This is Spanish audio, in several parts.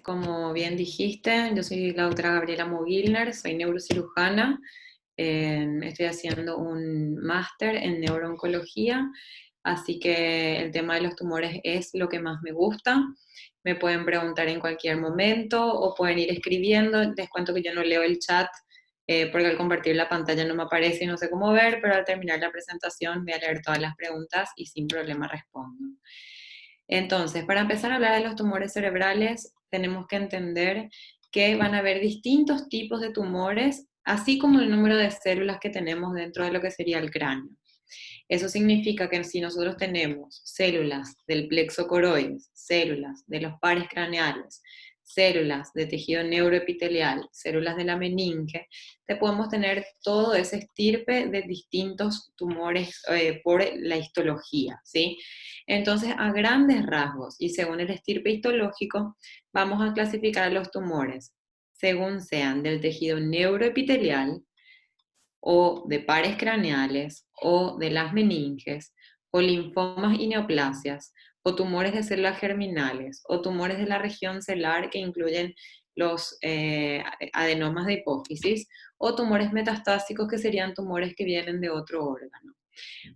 como bien dijiste, yo soy la doctora Gabriela Mogilner, soy neurocirujana, estoy haciendo un máster en neurooncología, así que el tema de los tumores es lo que más me gusta. Me pueden preguntar en cualquier momento o pueden ir escribiendo. Les cuento que yo no leo el chat porque al compartir la pantalla no me aparece y no sé cómo ver, pero al terminar la presentación voy a leer todas las preguntas y sin problema respondo. Entonces, para empezar a hablar de los tumores cerebrales, tenemos que entender que van a haber distintos tipos de tumores, así como el número de células que tenemos dentro de lo que sería el cráneo. Eso significa que si nosotros tenemos células del plexo coroides, células de los pares craneales, células de tejido neuroepitelial, células de la meninge, podemos tener todo ese estirpe de distintos tumores por la histología, ¿sí? Entonces, a grandes rasgos y según el estirpe histológico, vamos a clasificar los tumores según sean del tejido neuroepitelial, o de pares craneales, o de las meninges, o linfomas y neoplasias, o tumores de células germinales, o tumores de la región celular que incluyen los adenomas de hipófisis, o tumores metastásicos que serían tumores que vienen de otro órgano.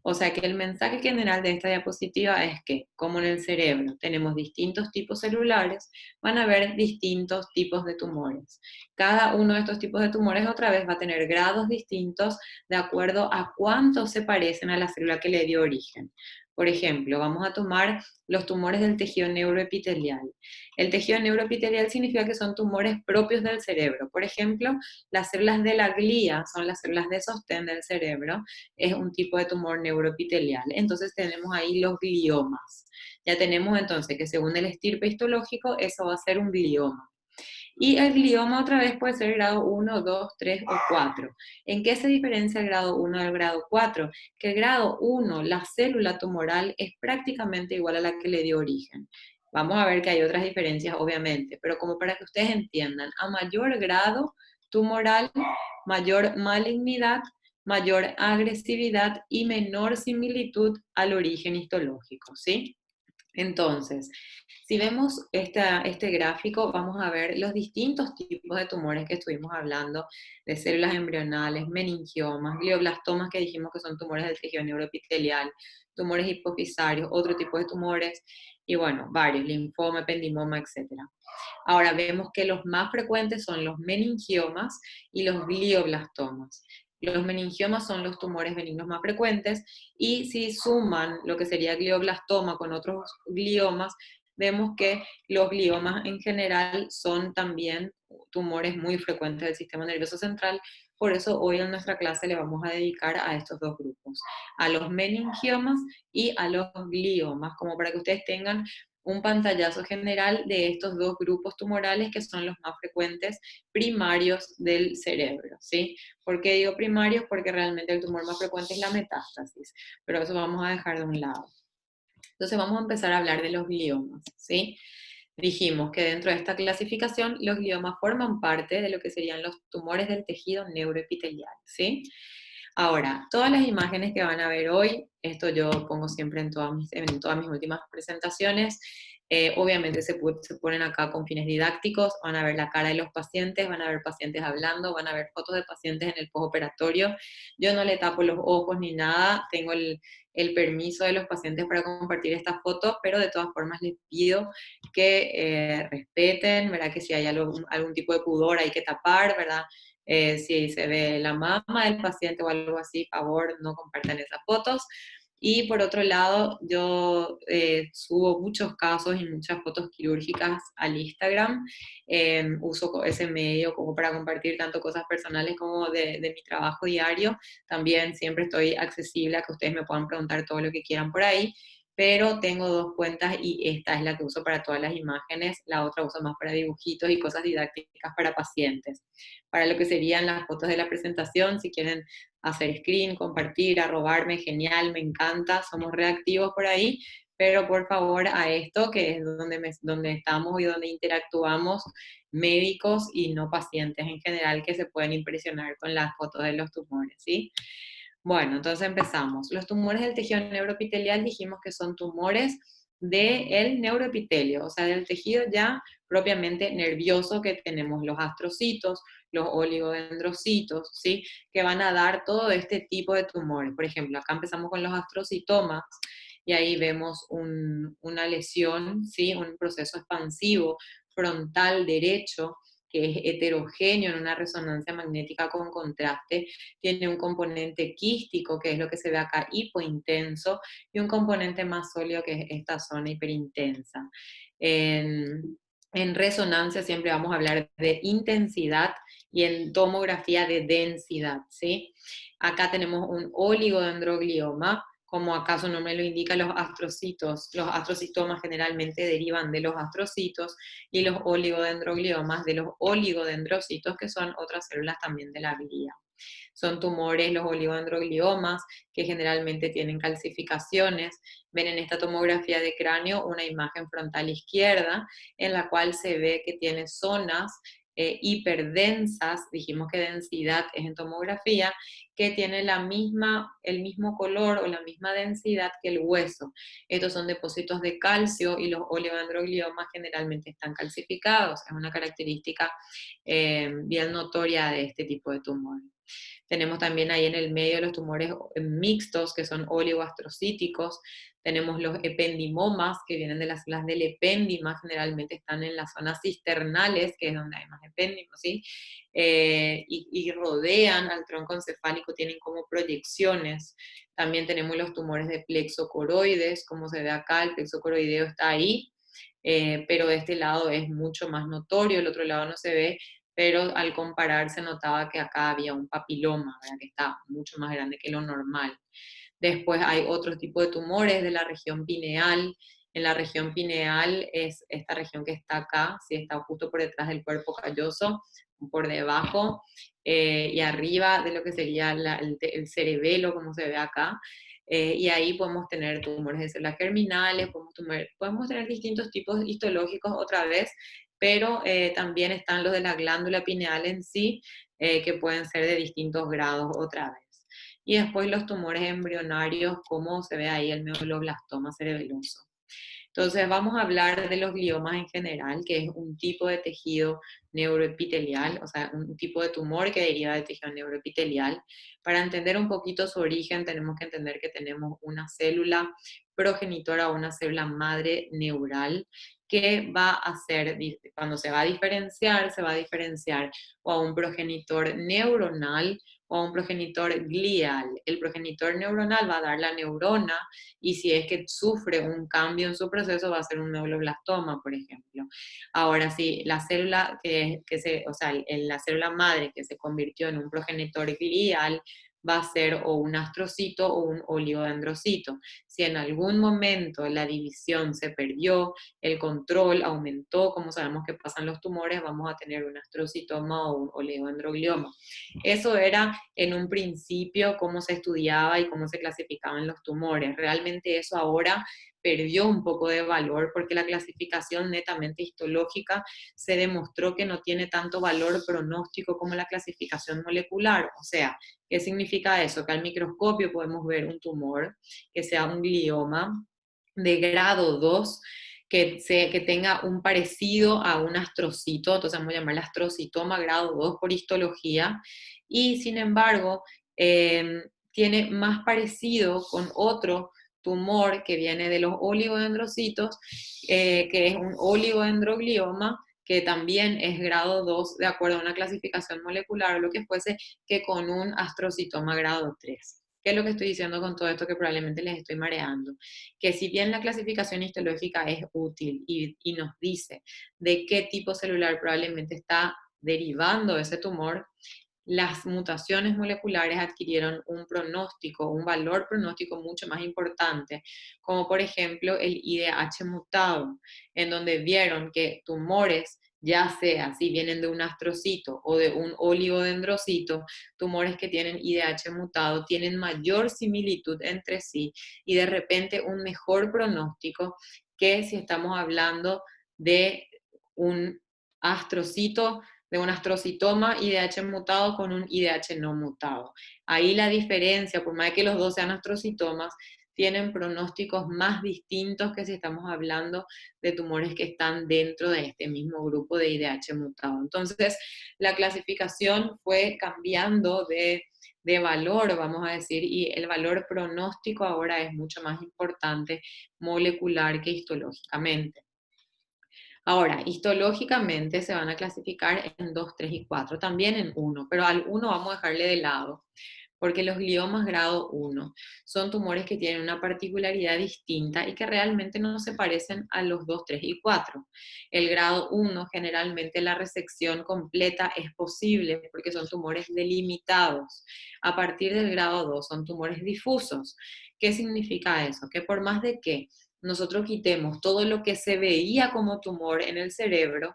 O sea que el mensaje general de esta diapositiva es que, como en el cerebro tenemos distintos tipos celulares, van a haber distintos tipos de tumores. Cada uno de estos tipos de tumores otra vez va a tener grados distintos de acuerdo a cuánto se parecen a la célula que le dio origen. Por ejemplo, vamos a tomar los tumores del tejido neuroepitelial. El tejido neuroepitelial significa que son tumores propios del cerebro. Por ejemplo, las células de la glía son las células de sostén del cerebro, es un tipo de tumor neuroepitelial. Entonces tenemos ahí los gliomas. Ya tenemos entonces que según el estirpe histológico, eso va a ser un glioma. Y el glioma otra vez puede ser grado 1, 2, 3 o 4. ¿En qué se diferencia el grado 1 del grado 4? Que el grado 1, la célula tumoral, es prácticamente igual a la que le dio origen. Vamos a ver que hay otras diferencias, obviamente, pero como para que ustedes entiendan, a mayor grado tumoral, mayor malignidad, mayor agresividad y menor similitud al origen histológico, ¿sí? Entonces, si vemos este gráfico, vamos a ver los distintos tipos de tumores que estuvimos hablando, de células embrionales, meningiomas, glioblastomas que dijimos que son tumores del tejido neuroepitelial, tumores hipofisarios, otro tipo de tumores, y bueno, varios, linfoma, ependimoma, etc. Ahora vemos que los más frecuentes son los meningiomas y los glioblastomas. Los meningiomas son los tumores benignos más frecuentes y si suman lo que sería glioblastoma con otros gliomas, vemos que los gliomas en general son también tumores muy frecuentes del sistema nervioso central. Por eso hoy en nuestra clase le vamos a dedicar a estos dos grupos, a los meningiomas y a los gliomas, como para que ustedes tengan un pantallazo general de estos dos grupos tumorales que son los más frecuentes primarios del cerebro, ¿sí? ¿Por qué digo primarios? Porque realmente el tumor más frecuente es la metástasis, pero eso vamos a dejar de un lado. Entonces vamos a empezar a hablar de los gliomas, ¿sí? Dijimos que dentro de esta clasificación los gliomas forman parte de lo que serían los tumores del tejido neuroepitelial, ¿sí? Ahora, todas las imágenes que van a ver hoy, esto yo pongo siempre en todas mis últimas presentaciones, obviamente se ponen acá con fines didácticos, van a ver la cara de los pacientes, van a ver pacientes hablando, van a ver fotos de pacientes en el postoperatorio. Yo no le tapo los ojos ni nada, tengo el permiso de los pacientes para compartir estas fotos, pero de todas formas les pido que respeten, ¿verdad? Que si hay algún tipo de pudor hay que tapar, ¿verdad? Si se ve la mama del paciente o algo así, por favor, no compartan esas fotos. Y por otro lado, yo subo muchos casos y muchas fotos quirúrgicas al Instagram. Uso ese medio como para compartir tanto cosas personales como de mi trabajo diario. También siempre estoy accesible a que ustedes me puedan preguntar todo lo que quieran por ahí, pero tengo dos cuentas y esta es la que uso para todas las imágenes, la otra uso más para dibujitos y cosas didácticas para pacientes. Para lo que serían las fotos de la presentación, si quieren hacer screen, compartir, arrobarme, genial, me encanta, somos reactivos por ahí, pero por favor a esto que es donde estamos y donde interactuamos médicos y no pacientes en general que se pueden impresionar con las fotos de los tumores, ¿sí? Bueno, entonces empezamos. Los tumores del tejido neuroepitelial dijimos que son tumores del neuroepitelio, o sea, del tejido ya propiamente nervioso, que tenemos los astrocitos, los oligodendrocitos, ¿sí? Que van a dar todo este tipo de tumores. Por ejemplo, acá empezamos con los astrocitomas y ahí vemos una lesión, ¿sí? Un proceso expansivo frontal derecho que es heterogéneo en una resonancia magnética con contraste, tiene un componente quístico, que es lo que se ve acá, hipointenso, y un componente más sólido, que es esta zona hiperintensa. En resonancia siempre vamos a hablar de intensidad y en tomografía de densidad, ¿sí? Acá tenemos un oligodendroglioma, como acá su nombre lo indica, los astrocitomas generalmente derivan de los astrocitos y los oligodendrogliomas de los oligodendrocitos, que son otras células también de la glía. Son tumores, los oligodendrogliomas, que generalmente tienen calcificaciones. Ven en esta tomografía de cráneo una imagen frontal izquierda en la cual se ve que tiene zonas hiperdensas, dijimos que densidad es en tomografía, que tiene el mismo color o la misma densidad que el hueso. Estos son depósitos de calcio y los oligodendrogliomas generalmente están calcificados. Es una característica bien notoria de este tipo de tumor. Tenemos también ahí en el medio los tumores mixtos, que son oligoastrocíticos. Tenemos los ependimomas, que vienen de las células del epéndima, generalmente están en las zonas cisternales, que es donde hay más epéndimos, ¿sí? Y rodean al tronco encefálico, tienen como proyecciones. También tenemos los tumores de plexo coroides, como se ve acá, el plexo coroideo está ahí, pero de este lado es mucho más notorio, el otro lado no se ve, pero al comparar se notaba que acá había un papiloma, ¿verdad? Que está mucho más grande que lo normal. Después hay otro tipo de tumores de la región pineal. En la región pineal es esta región que está acá, ¿sí? Está justo por detrás del cuerpo calloso, por debajo y arriba de lo que sería el cerebelo, como se ve acá. Y ahí podemos tener tumores de células germinales, podemos tener distintos tipos histológicos otra vez, pero también están los de la glándula pineal en sí, que pueden ser de distintos grados otra vez. Y después los tumores embrionarios, como se ve ahí el meduloblastoma cerebeloso. Entonces vamos a hablar de los gliomas en general, que es un tipo de tejido neuroepitelial, o sea, un tipo de tumor que deriva de tejido neuroepitelial. Para entender un poquito su origen, tenemos que entender que tenemos una célula progenitora o una célula madre neural que va a ser, cuando se va a diferenciar o a un progenitor neuronal o a un progenitor glial. El progenitor neuronal va a dar la neurona, y si es que sufre un cambio en su proceso va a ser un neuroblastoma, por ejemplo. Ahora, si la célula la célula madre que se convirtió en un progenitor glial va a ser o un astrocito o un oligodendrocito. Si en algún momento la división se perdió, el control aumentó, como sabemos que pasan los tumores, vamos a tener un astrocitoma o un oligodendroglioma. Eso era en un principio cómo se estudiaba y cómo se clasificaban los tumores. Realmente eso ahora perdió un poco de valor porque la clasificación netamente histológica se demostró que no tiene tanto valor pronóstico como la clasificación molecular. O sea, ¿qué significa eso? Que al microscopio podemos ver un tumor, que sea un glioma de grado 2, que tenga un parecido a un astrocito, entonces vamos a llamarle astrocitoma grado 2 por histología, y sin embargo tiene más parecido con otro tumor que viene de los oligodendrocitos, que es un oligodendroglioma, que también es grado 2 de acuerdo a una clasificación molecular o lo que fuese, que con un astrocitoma grado 3. ¿Qué es lo que estoy diciendo con todo esto que probablemente les estoy mareando? Que si bien la clasificación histológica es útil y nos dice de qué tipo celular probablemente está derivando ese tumor, las mutaciones moleculares adquirieron un pronóstico, un valor pronóstico mucho más importante, como por ejemplo el IDH mutado, en donde vieron que tumores, ya sea si vienen de un astrocito o de un oligodendrocito, tumores que tienen IDH mutado tienen mayor similitud entre sí y de repente un mejor pronóstico que si estamos hablando de un astrocito, de un astrocitoma IDH mutado con un IDH no mutado. Ahí la diferencia, por más que los dos sean astrocitomas, tienen pronósticos más distintos que si estamos hablando de tumores que están dentro de este mismo grupo de IDH mutado. Entonces, la clasificación fue cambiando de valor, vamos a decir, y el valor pronóstico ahora es mucho más importante molecular que histológicamente. Ahora, histológicamente se van a clasificar en 2, 3 y 4, también en 1, pero al 1 vamos a dejarle de lado, porque los gliomas grado 1 son tumores que tienen una particularidad distinta y que realmente no se parecen a los 2, 3 y 4. El grado 1, generalmente la resección completa es posible porque son tumores delimitados. A partir del grado 2 son tumores difusos. ¿Qué significa eso? Que por más de que nosotros quitemos todo lo que se veía como tumor en el cerebro,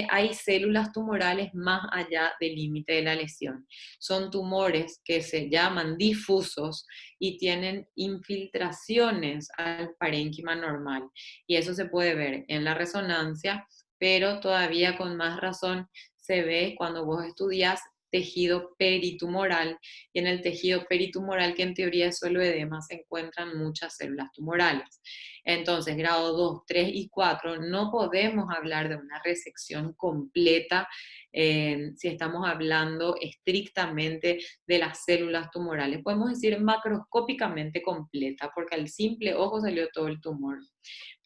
hay células tumorales más allá del límite de la lesión. Son tumores que se llaman difusos y tienen infiltraciones al parénquima normal. Y eso se puede ver en la resonancia, pero todavía con más razón se ve cuando vos estudias tejido peritumoral, y en el tejido peritumoral, que en teoría es solo edema, se encuentran muchas células tumorales. Entonces, grado 2, 3 y 4, no podemos hablar de una resección completa si estamos hablando estrictamente de las células tumorales. Podemos decir macroscópicamente completa, porque al simple ojo salió todo el tumor.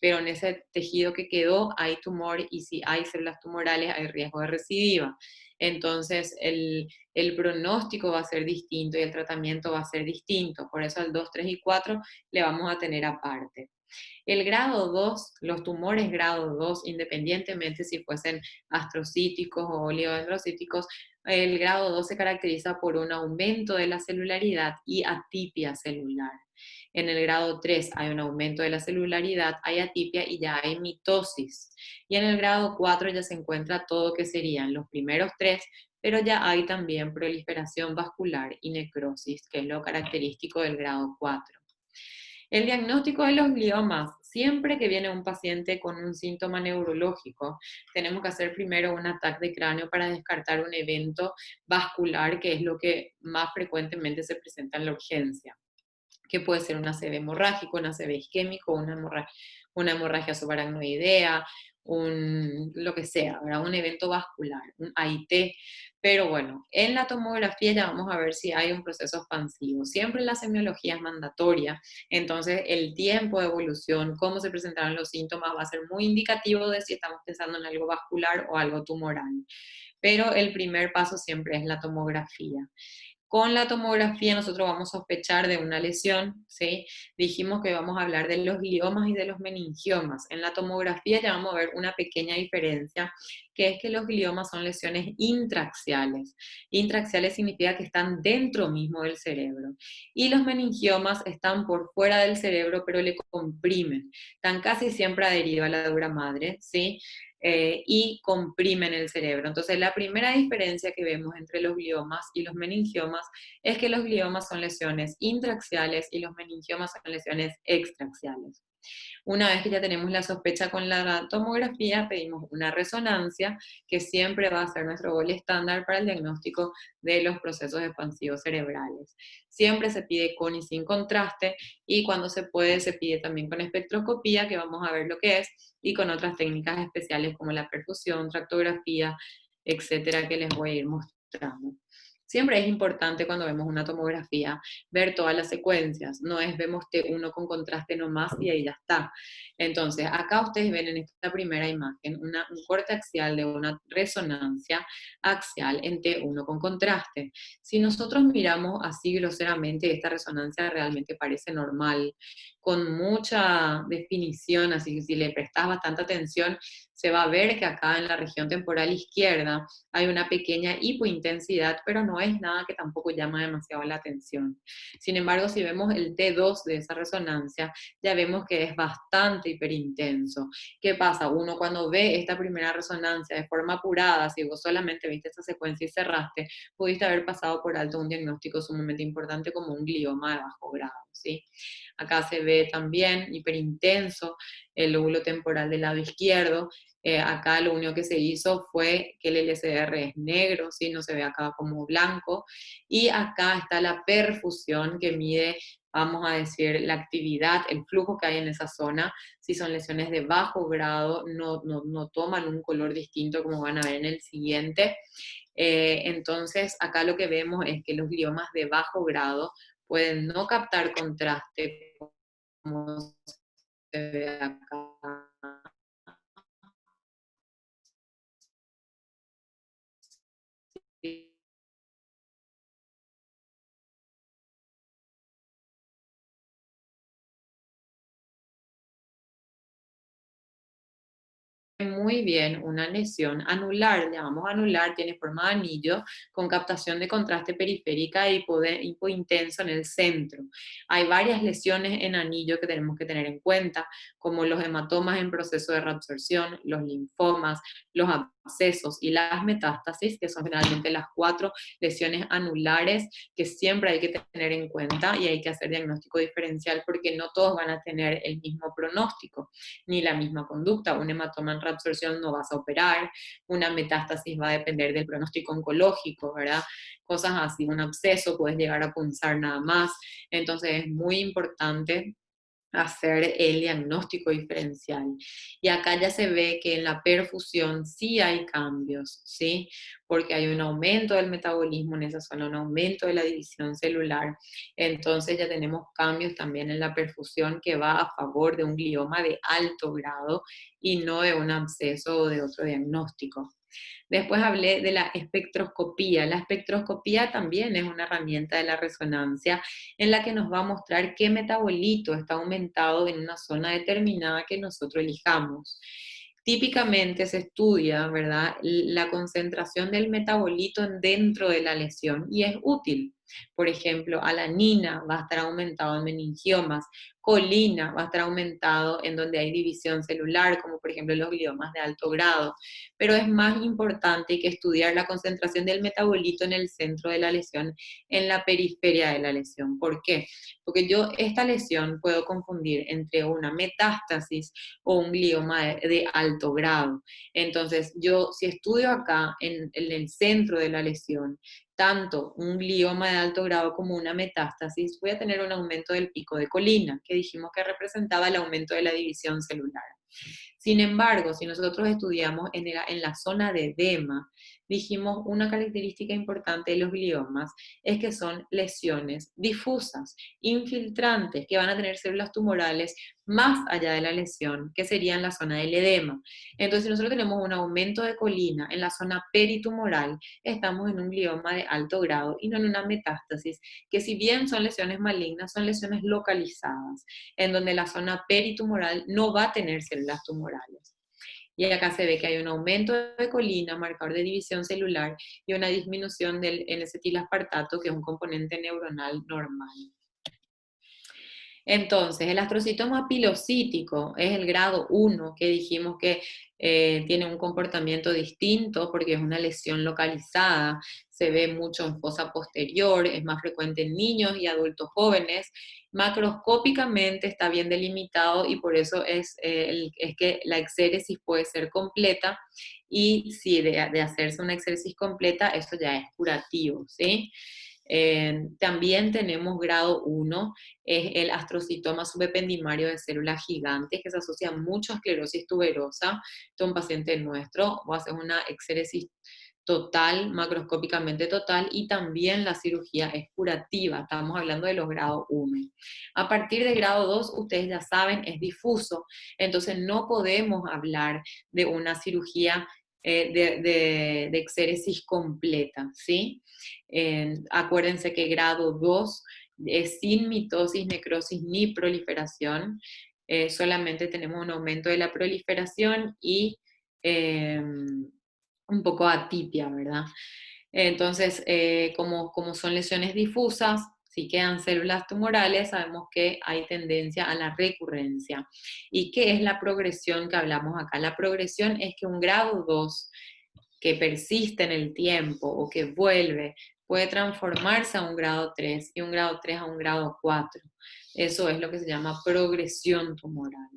Pero en ese tejido que quedó hay tumor, y si hay células tumorales hay riesgo de recidiva. Entonces el pronóstico va a ser distinto y el tratamiento va a ser distinto. Por eso al 2, 3 y 4 le vamos a tener aparte. El grado 2, los tumores grado 2, independientemente si fuesen astrocíticos o oligodendrocíticos, el grado 2 se caracteriza por un aumento de la celularidad y atipia celular. En el grado 3 hay un aumento de la celularidad, hay atipia y ya hay mitosis. Y en el grado 4 ya se encuentra todo que serían los primeros 3, pero ya hay también proliferación vascular y necrosis, que es lo característico del grado 4. El diagnóstico de los gliomas, siempre que viene un paciente con un síntoma neurológico, tenemos que hacer primero un ataque de cráneo para descartar un evento vascular, que es lo que más frecuentemente se presenta en la urgencia, que puede ser un ACV hemorrágico, un ACV isquémico, una hemorragia subaracnoidea, lo que sea, ¿verdad? Un evento vascular, un AIT. Pero bueno, en la tomografía ya vamos a ver si hay un proceso expansivo. Siempre la semiología es mandatoria, entonces el tiempo de evolución, cómo se presentaron los síntomas, va a ser muy indicativo de si estamos pensando en algo vascular o algo tumoral. Pero el primer paso siempre es la tomografía. Con la tomografía nosotros vamos a sospechar de una lesión, ¿sí? Dijimos que vamos a hablar de los gliomas y de los meningiomas. En la tomografía ya vamos a ver una pequeña diferencia, que es que los gliomas son lesiones intraaxiales. Intraaxiales significa que están dentro mismo del cerebro. Y los meningiomas están por fuera del cerebro, pero le comprimen. Están casi siempre adheridos a la dura madre, ¿sí? Y comprimen el cerebro. Entonces, la primera diferencia que vemos entre los gliomas y los meningiomas es que los gliomas son lesiones intraaxiales y los meningiomas son lesiones extraaxiales. Una vez que ya tenemos la sospecha con la tomografía, pedimos una resonancia, que siempre va a ser nuestro gol estándar para el diagnóstico de los procesos expansivos cerebrales. Siempre se pide con y sin contraste, y cuando se puede se pide también con espectroscopía, que vamos a ver lo que es, y con otras técnicas especiales como la perfusión, tractografía, etcétera, que les voy a ir mostrando. Siempre es importante cuando vemos una tomografía ver todas las secuencias, no es vemos T1 con contraste nomás y ahí ya está. Entonces, acá ustedes ven en esta primera imagen un corte axial de una resonancia axial en T1 con contraste. Si nosotros miramos así groseramente, esta resonancia realmente parece normal, con mucha definición, así que si le prestas bastante atención, se va a ver que acá en la región temporal izquierda hay una pequeña hipointensidad, pero no es nada que tampoco llama demasiado la atención. Sin embargo, si vemos el T2 de esa resonancia, ya vemos que es bastante hiperintenso. ¿Qué pasa? Uno cuando ve esta primera resonancia de forma apurada, si vos solamente viste esta secuencia y cerraste, pudiste haber pasado por alto un diagnóstico sumamente importante como un glioma de bajo grado, ¿sí? Acá se ve también hiperintenso el lóbulo temporal del lado izquierdo. Acá lo único que se hizo fue que el LCR es negro, ¿sí? No se ve acá como blanco. Y acá está la perfusión, que mide vamos a decir, la actividad, el flujo que hay en esa zona. Si son lesiones de bajo grado, no toman un color distinto como van a ver en el siguiente. Entonces, acá lo que vemos es que los gliomas de bajo grado pueden no captar contraste, como se ve acá. Muy bien, una lesión anular, llamamos anular, tiene forma de anillo con captación de contraste periférica e hipointenso en el centro. Hay varias lesiones en anillo que tenemos que tener en cuenta, como los hematomas en proceso de reabsorción, los linfomas, los abscesos y las metástasis, que son generalmente las 4 lesiones anulares que siempre hay que tener en cuenta y hay que hacer diagnóstico diferencial porque no todos van a tener el mismo pronóstico ni la misma conducta. Un hematoma en reabsorción no vas a operar, una metástasis va a depender del pronóstico oncológico, ¿verdad? Cosas así, un absceso puedes llegar a punzar nada más. Entonces es muy importante hacer el diagnóstico diferencial. Y acá ya se ve que en la perfusión sí hay cambios, ¿sí? Porque hay un aumento del metabolismo en esa zona, un aumento de la división celular. Entonces ya tenemos cambios también en la perfusión que va a favor de un glioma de alto grado y no de un absceso o de otro diagnóstico. Después hablé de la espectroscopía. La espectroscopía también es una herramienta de la resonancia en la que nos va a mostrar qué metabolito está aumentado en una zona determinada que nosotros elijamos. Típicamente se estudia, ¿verdad?, la concentración del metabolito dentro de la lesión y es útil. Por ejemplo, alanina va a estar aumentado en meningiomas, colina va a estar aumentado en donde hay división celular, como por ejemplo los gliomas de alto grado, pero es más importante que estudiar la concentración del metabolito en el centro de la lesión, en la periferia de la lesión. ¿Por qué? Porque yo esta lesión puedo confundir entre una metástasis o un glioma de alto grado. Entonces, yo si estudio acá en el centro de la lesión, tanto un glioma de alto grado como una metástasis, voy a tener un aumento del pico de colina, que dijimos que representaba el aumento de la división celular. Sin embargo, si nosotros estudiamos en la zona de edema, dijimos una característica importante de los gliomas es que son lesiones difusas, infiltrantes, que van a tener células tumorales más allá de la lesión, que sería en la zona del edema. Entonces, si nosotros tenemos un aumento de colina en la zona peritumoral, estamos en un glioma de alto grado y no en una metástasis, que si bien son lesiones malignas, son lesiones localizadas, en donde la zona peritumoral no va a tener células tumorales. Y acá se ve que hay un aumento de colina, marcador de división celular, y una disminución del N-acetilaspartato, que es un componente neuronal normal. Entonces, el astrocitoma pilocítico es el grado 1, que dijimos que tiene un comportamiento distinto porque es una lesión localizada, se ve mucho en fosa posterior, es más frecuente en niños y adultos jóvenes. Macroscópicamente está bien delimitado y por eso es que la exéresis puede ser completa y si de hacerse una exéresis completa, eso ya es curativo, ¿sí? También tenemos grado 1, es el astrocitoma subependimario de células gigantes, que se asocia mucho a esclerosis tuberosa. Este es un paciente nuestro, va a hacer una exéresis total, macroscópicamente total, y también la cirugía es curativa, estamos hablando de los grados 1. A partir de grado 2, ustedes ya saben, es difuso, entonces no podemos hablar de una cirugía de exéresis completa, ¿sí? Acuérdense que grado 2 es sin mitosis, necrosis ni proliferación, solamente tenemos un aumento de la proliferación y un poco atipia, ¿verdad? Entonces, como son lesiones difusas, si quedan células tumorales, sabemos que hay tendencia a la recurrencia. ¿Y qué es la progresión que hablamos acá? La progresión es que un grado 2 que persiste en el tiempo o que vuelve puede transformarse a un grado 3 y un grado 3 a un grado 4. Eso es lo que se llama progresión tumoral.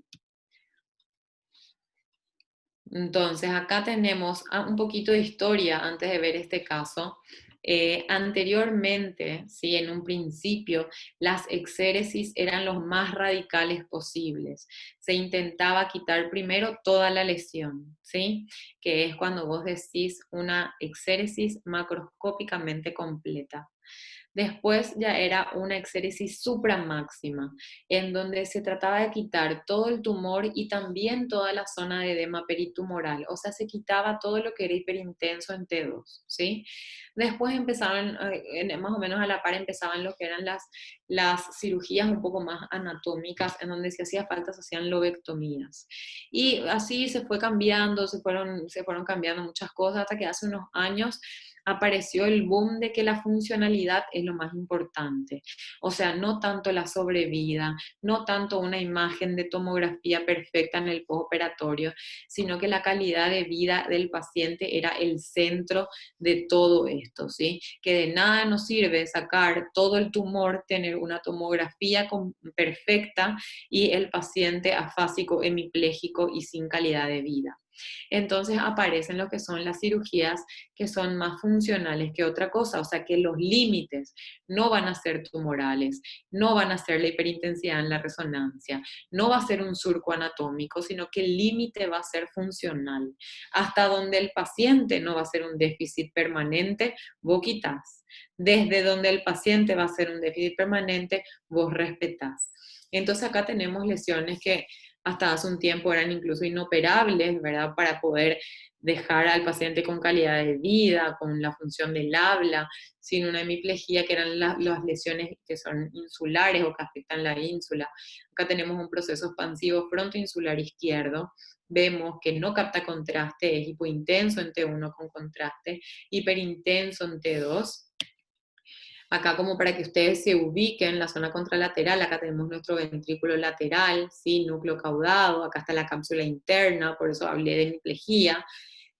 Entonces, acá tenemos un poquito de historia antes de ver este caso. Anteriormente, ¿sí? En un principio, las exéresis eran los más radicales posibles. Se intentaba quitar primero toda la lesión, ¿sí? Que es cuando vos decís una exéresis macroscópicamente completa. Después ya era una exéresis supramáxima, en donde se trataba de quitar todo el tumor y también toda la zona de edema peritumoral, o sea, se quitaba todo lo que era hiperintenso en T2, ¿sí? Después empezaron, más o menos a la par empezaban lo que eran las cirugías un poco más anatómicas, en donde si hacía falta se hacían lobectomías. Y así se fue cambiando, se fueron cambiando muchas cosas, hasta que hace unos años apareció el boom de que la funcionalidad es lo más importante. O sea, no tanto la sobrevida, no tanto una imagen de tomografía perfecta en el postoperatorio, sino que la calidad de vida del paciente era el centro de todo esto, ¿sí? Que de nada nos sirve sacar todo el tumor, tener una tomografía perfecta y el paciente afásico, hemipléjico y sin calidad de vida. Entonces aparecen lo que son las cirugías que son más funcionales que otra cosa, o sea que los límites no van a ser tumorales, no van a ser la hiperintensidad en la resonancia, no va a ser un surco anatómico, sino que el límite va a ser funcional. Hasta donde el paciente no va a ser un déficit permanente, vos quitas. Desde donde el paciente va a ser un déficit permanente, vos respetás. Entonces acá tenemos lesiones que hasta hace un tiempo eran incluso inoperables, ¿verdad? Para poder dejar al paciente con calidad de vida, con la función del habla, sin una hemiplegia, que eran las lesiones que son insulares o que afectan la ínsula. Acá tenemos un proceso expansivo frontoinsular izquierdo. Vemos que no capta contraste, es hipointenso en T1 con contraste, hiperintenso en T2. Acá como para que ustedes se ubiquen en la zona contralateral, acá tenemos nuestro ventrículo lateral, ¿sí? Núcleo caudado, acá está la cápsula interna, por eso hablé de hemiplegia,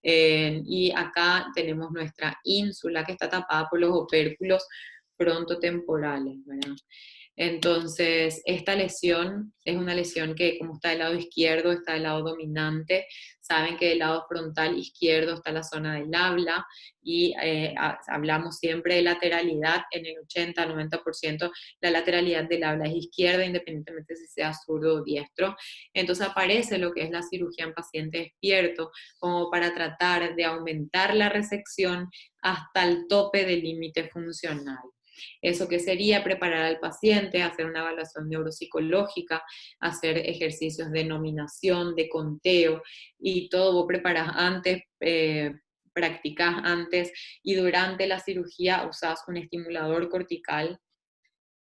y acá tenemos nuestra ínsula que está tapada por los opérculos frontotemporales, ¿verdad? Entonces, esta lesión es una lesión que, como está del lado izquierdo, está del lado dominante. Saben que del lado frontal izquierdo está la zona del habla y hablamos siempre de lateralidad. En el 80-90% la lateralidad del habla es izquierda, independientemente si sea zurdo o diestro. Entonces aparece lo que es la cirugía en paciente despierto, como para tratar de aumentar la resección hasta el tope del límite funcional. Eso que sería preparar al paciente, hacer una evaluación neuropsicológica, hacer ejercicios de nominación, de conteo, y todo vos preparás antes, practicás antes, y durante la cirugía usás un estimulador cortical.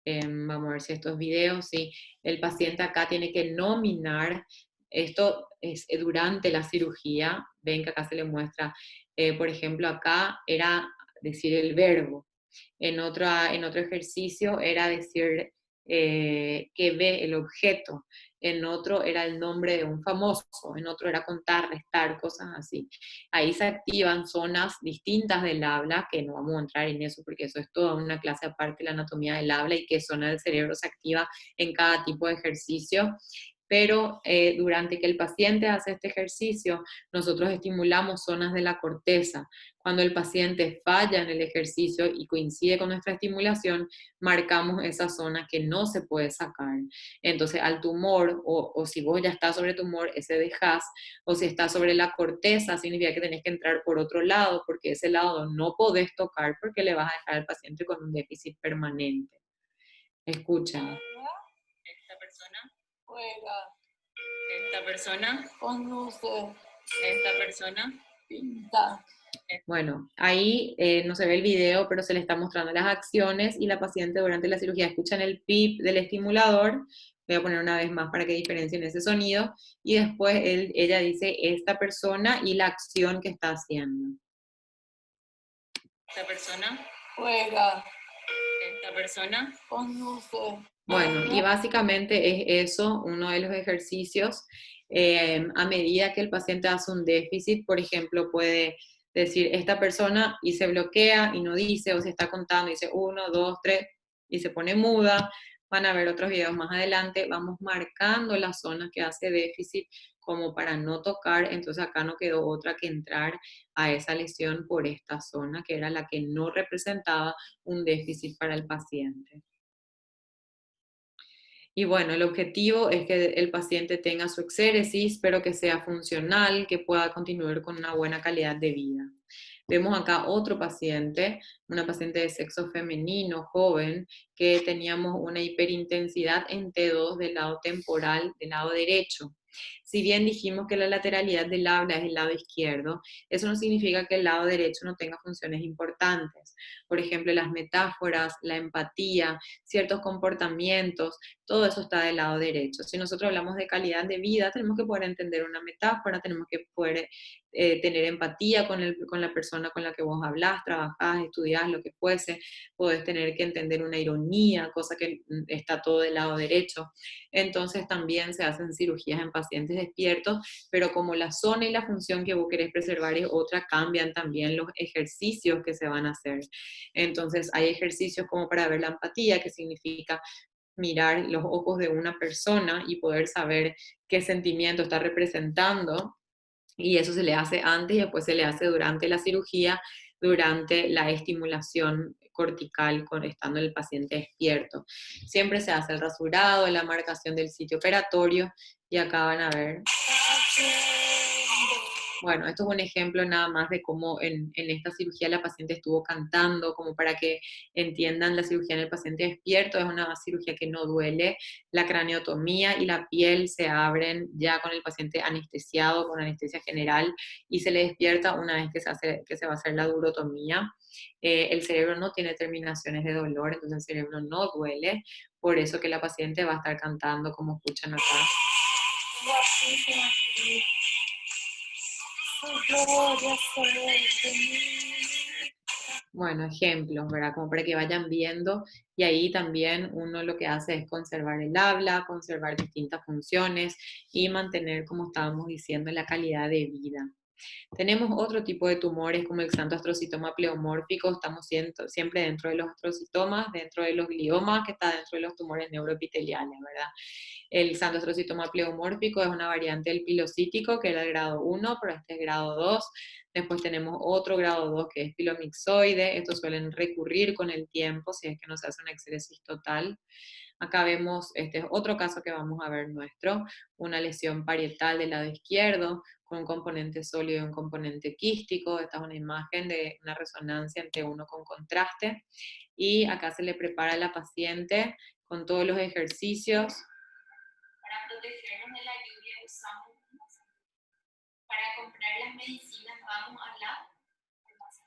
Vamos a ver si estos videos, sí. El paciente acá tiene que nominar, esto es durante la cirugía, ven que acá se le muestra, por ejemplo, acá era decir el verbo, en otro ejercicio era decir que ve el objeto, en otro era el nombre de un famoso, en otro era contar, restar, cosas así. Ahí se activan zonas distintas del habla, que no vamos a entrar en eso porque eso es toda una clase aparte de la anatomía del habla y qué zona del cerebro se activa en cada tipo de ejercicio. Pero durante que el paciente hace este ejercicio, nosotros estimulamos zonas de la corteza. Cuando el paciente falla en el ejercicio y coincide con nuestra estimulación, marcamos esa zona que no se puede sacar. Entonces, al tumor, o si vos ya estás sobre tumor, ese dejás, o si estás sobre la corteza, significa que tenés que entrar por otro lado, porque ese lado no podés tocar porque le vas a dejar al paciente con un déficit permanente. Escuchen. Esta persona juega. Esta persona conduce. Esta persona pinta. Bueno, ahí no se ve el video, pero se le está mostrando las acciones y la paciente durante la cirugía escuchan el pip del estimulador. Voy a poner una vez más para que diferencien ese sonido. Y después ella dice esta persona y la acción que está haciendo. Esta persona juega. Esta persona conduce. Bueno, y básicamente es eso, uno de los ejercicios. A medida que el paciente hace un déficit, por ejemplo, puede decir esta persona y se bloquea y no dice, o se está contando y dice 1, 2, 3 y se pone muda. Van a ver otros videos más adelante. Vamos marcando las zonas que hace déficit como para no tocar, entonces acá no quedó otra que entrar a esa lesión por esta zona, que era la que no representaba un déficit para el paciente. Y bueno, el objetivo es que el paciente tenga su exéresis, pero que sea funcional, que pueda continuar con una buena calidad de vida. Vemos acá otro paciente, una paciente de sexo femenino, joven, que teníamos una hiperintensidad en T2 del lado temporal, del lado derecho. Si bien dijimos que la lateralidad del habla es el lado izquierdo, eso no significa que el lado derecho no tenga funciones importantes. Por ejemplo, las metáforas, la empatía, ciertos comportamientos, todo eso está del lado derecho. Si nosotros hablamos de calidad de vida, tenemos que poder entender una metáfora, tenemos que poder tener empatía con la persona con la que vos hablás, trabajás, estudiás, lo que fuese, podés tener que entender una ironía, cosa que está todo del lado derecho. Entonces también se hacen cirugías en pacientes despiertos, pero como la zona y la función que vos querés preservar es otra, cambian también los ejercicios que se van a hacer. Entonces hay ejercicios como para ver la empatía, que significa mirar los ojos de una persona y poder saber qué sentimiento está representando, y eso se le hace antes y después se le hace durante la cirugía, durante la estimulación cortical estando el paciente despierto. Siempre se hace el rasurado, la marcación del sitio operatorio, y acá van a ver. Bueno, esto es un ejemplo nada más de cómo en esta cirugía la paciente estuvo cantando, como para que entiendan la cirugía en el paciente despierto. Es una cirugía que no duele. La craneotomía y la piel se abren ya con el paciente anestesiado, con anestesia general, y se le despierta una vez que se va a hacer la durotomía. El cerebro no tiene terminaciones de dolor, entonces el cerebro no duele. Por eso que la paciente va a estar cantando, como escuchan acá. Bueno, ejemplos, ¿verdad? Como para que vayan viendo, y ahí también uno lo que hace es conservar el habla, conservar distintas funciones y mantener, como estábamos diciendo, la calidad de vida. Tenemos otro tipo de tumores como el xantoastrocitoma pleomórfico, estamos siempre dentro de los astrocitomas, dentro de los gliomas, que está dentro de los tumores neuroepiteliales, ¿verdad? El xantoastrocitoma pleomórfico es una variante del pilocítico, que era el grado 1, pero este es grado 2. Después tenemos otro grado 2 que es pilomixoide. Estos suelen recurrir con el tiempo si es que no se hace una exéresis total. Acá vemos, este es otro caso que vamos a ver nuestro, una lesión parietal del lado izquierdo con un componente sólido y un componente quístico. Esta es una imagen de una resonancia entre uno con contraste. Y acá se le prepara a la paciente con todos los ejercicios. Para protegernos de la lluvia usamos para comprar las medicinas, vamos a la farmacia.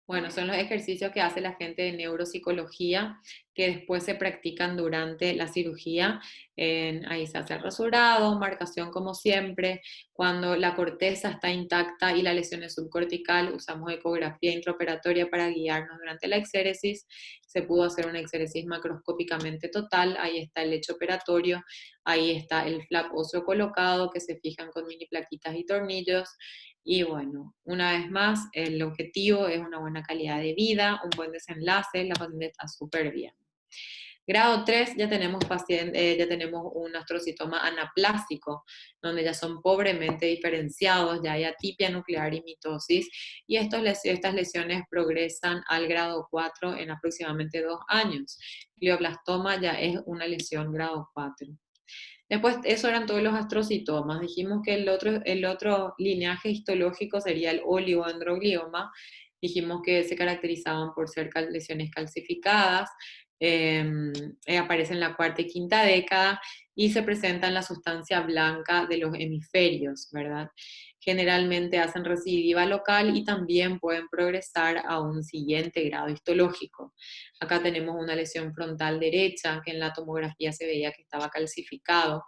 Bueno, son los ejercicios que hace la gente de neuropsicología, que después se practican durante la cirugía. Ahí se hace el rasurado, marcación como siempre. Cuando la corteza está intacta y la lesión es subcortical, usamos ecografía intraoperatoria para guiarnos durante la exéresis. Se pudo hacer una exéresis macroscópicamente total, ahí está el lecho operatorio, ahí está el flap óseo colocado, que se fijan con mini plaquitas y tornillos. Y bueno, una vez más, el objetivo es una buena calidad de vida, un buen desenlace, la paciente está súper bien. Grado 3 ya tenemos un astrocitoma anaplásico, donde ya son pobremente diferenciados, ya hay atipia nuclear y mitosis, y estas lesiones progresan al grado 4 en aproximadamente 2 años. Glioblastoma ya es una lesión grado 4. Después, eso eran todos los astrocitomas. Dijimos que el otro lineaje histológico sería el oligoandroglioma. Dijimos que se caracterizaban por ser lesiones calcificadas, aparece en la cuarta y quinta década y se presentan la sustancia blanca de los hemisferios, ¿verdad? Generalmente hacen recidiva local y también pueden progresar a un siguiente grado histológico. Acá tenemos una lesión frontal derecha que en la tomografía se veía que estaba calcificado.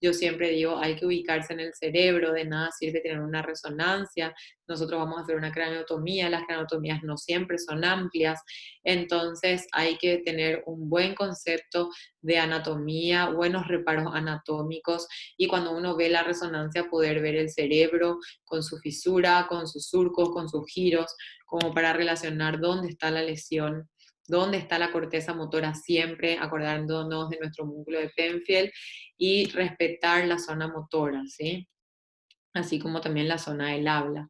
Yo siempre digo, hay que ubicarse en el cerebro, de nada sirve tener una resonancia. Nosotros vamos a hacer una craneotomía, las craneotomías no siempre son amplias, entonces hay que tener un buen concepto de anatomía, buenos reparos anatómicos, y cuando uno ve la resonancia poder ver el cerebro con su fisura, con sus surcos, con sus giros, como para relacionar dónde está la lesión, dónde está la corteza motora, siempre acordándonos de nuestro músculo de Penfield y respetar la zona motora, ¿sí? así como también la zona del habla.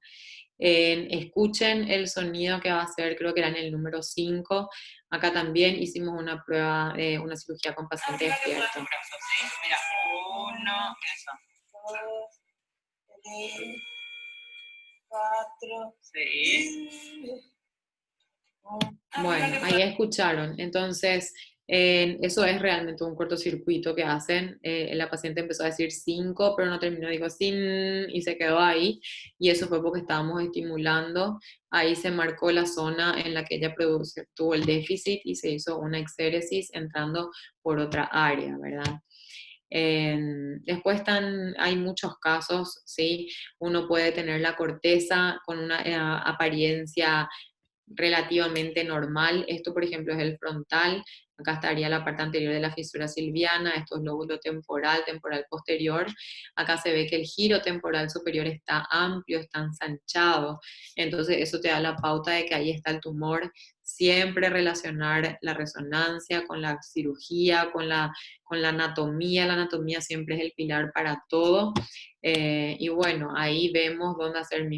Escuchen el sonido que va a ser, creo que era en el número 5. Acá también hicimos una prueba, una cirugía con paciente despierto. Mira, 1, eso. 2, 3, 4, 6. Bueno, ahí escucharon. Entonces, eso es realmente un cortocircuito que hacen. La paciente empezó a decir 5, pero no terminó, dijo sin y se quedó ahí. Y eso fue porque estábamos estimulando. Ahí se marcó la zona en la que ella tuvo el déficit y se hizo una exéresis entrando por otra área, ¿verdad? Después hay muchos casos, ¿sí? Uno puede tener la corteza con una apariencia relativamente normal. Esto, por ejemplo, es el frontal. Acá estaría la parte anterior de la fisura silviana. Esto es lóbulo temporal, temporal posterior. Acá se ve que el giro temporal superior está amplio, está ensanchado. Entonces, eso te da la pauta de que ahí está el tumor. Siempre relacionar la resonancia con la cirugía, con la anatomía. La anatomía siempre es el pilar para todo. Y bueno, ahí vemos dónde hacer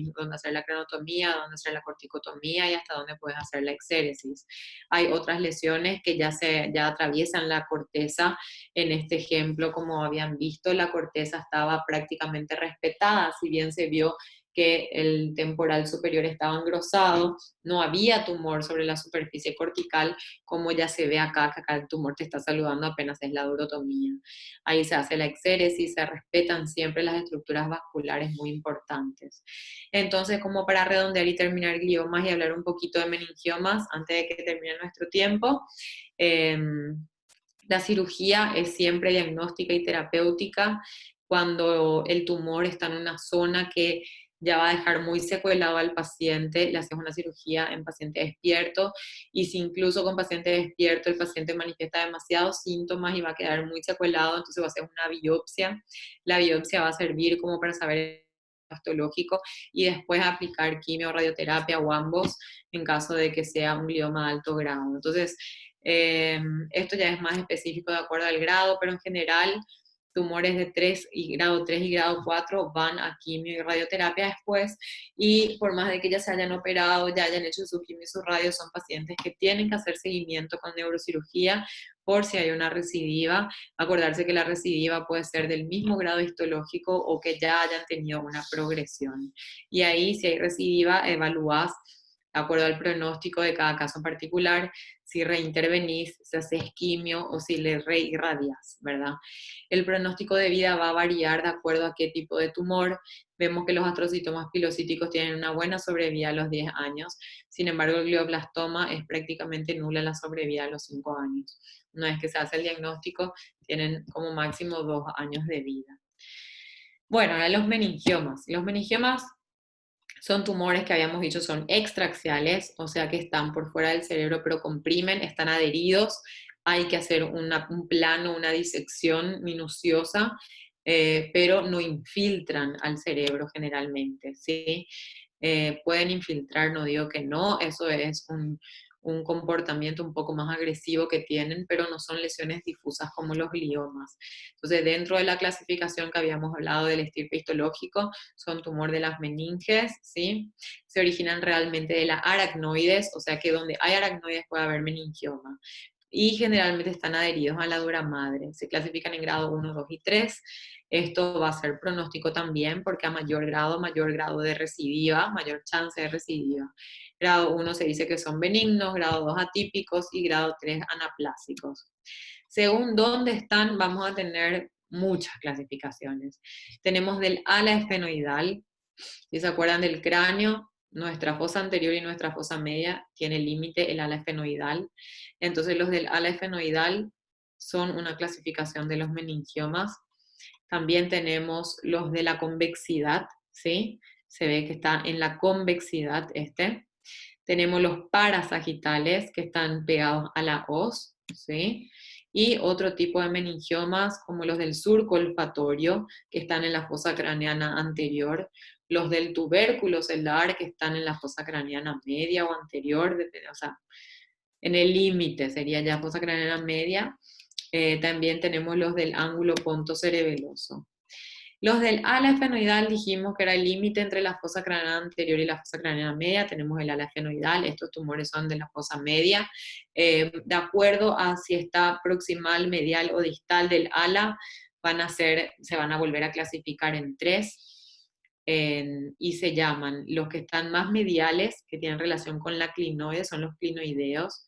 la cranotomía, dónde hacer la corticotomía y hasta dónde puedes hacer la exéresis. Hay otras lesiones que ya atraviesan la corteza. En este ejemplo, como habían visto, la corteza estaba prácticamente respetada, si bien se vio que el temporal superior estaba engrosado, no había tumor sobre la superficie cortical, como ya se ve acá, que acá el tumor te está saludando apenas es la urotomía. Ahí se hace la exéresis, se respetan siempre las estructuras vasculares muy importantes. Entonces, como para redondear y terminar gliomas y hablar un poquito de meningiomas antes de que termine nuestro tiempo, eh, la cirugía es siempre diagnóstica y terapéutica cuando el tumor está en una zona que ya va a dejar muy secuelado al paciente, le haces una cirugía en paciente despierto, y si incluso con paciente despierto el paciente manifiesta demasiados síntomas y va a quedar muy secuelado, entonces va a hacer una biopsia. La biopsia va a servir como para saber el histológico y después aplicar quimio, radioterapia o ambos en caso de que sea un glioma de alto grado. Entonces, esto ya es más específico de acuerdo al grado, pero en general tumores de 3 y grado 3 y grado 4 van a quimio y radioterapia después, y por más de que ya se hayan operado, ya hayan hecho su quimio y su radio, son pacientes que tienen que hacer seguimiento con neurocirugía por si hay una recidiva. Acordarse que la recidiva puede ser del mismo grado histológico o que ya hayan tenido una progresión. Y ahí, si hay recidiva, evalúas de acuerdo al pronóstico de cada caso en particular, si reintervenís, si haces quimio o si le reirradias, ¿verdad? El pronóstico de vida va a variar de acuerdo a qué tipo de tumor. Vemos que los astrocitomas pilocíticos tienen una buena sobrevida a los 10 años, sin embargo el glioblastoma es prácticamente nula la sobrevida a los 5 años. Una vez que se hace el diagnóstico, tienen como máximo 2 años de vida. Bueno, ahora los meningiomas. Los meningiomas son tumores que habíamos dicho son extraaxiales, o sea que están por fuera del cerebro, pero comprimen, están adheridos. Hay que hacer un plano, una disección minuciosa, pero no infiltran al cerebro generalmente, ¿sí? Pueden infiltrar, no digo que no, eso es un comportamiento un poco más agresivo que tienen, pero no son lesiones difusas como los gliomas. Entonces, dentro de la clasificación que habíamos hablado del estirpe histológico, son tumor de las meninges, ¿sí? Se originan realmente de las aracnoides, o sea que donde hay aracnoides puede haber meningioma. Y generalmente están adheridos a la dura madre. Se clasifican en grado 1, 2 y 3. Esto va a ser pronóstico también porque a mayor grado de recidiva, mayor chance de recidiva. Grado 1 se dice que son benignos, grado 2 atípicos y grado 3 anaplásicos. Según dónde están, vamos a tener muchas clasificaciones. Tenemos del ala esfenoidal, si se acuerdan del cráneo, nuestra fosa anterior y nuestra fosa media tiene límite el ala esfenoidal. Entonces los del ala esfenoidal son una clasificación de los meningiomas. También tenemos los de la convexidad, ¿sí? Se ve que está en la convexidad este. Tenemos los parasagitales que están pegados a la hoz, ¿sí? Y otro tipo de meningiomas como los del surco olfatorio que están en la fosa craneana anterior, los del tubérculo celular que están en la fosa craneana media o anterior, o sea, en el límite sería ya fosa craneana media. También tenemos los del ángulo pontocerebeloso. Los del ala esfenoidal dijimos que era el límite entre la fosa craneana anterior y la fosa craneana media. Tenemos el ala esfenoidal, estos tumores son de la fosa media. De acuerdo a si está proximal, medial o distal del ala, se van a volver a clasificar en tres y se llaman los que están más mediales, que tienen relación con la clinoide, son los clinoideos.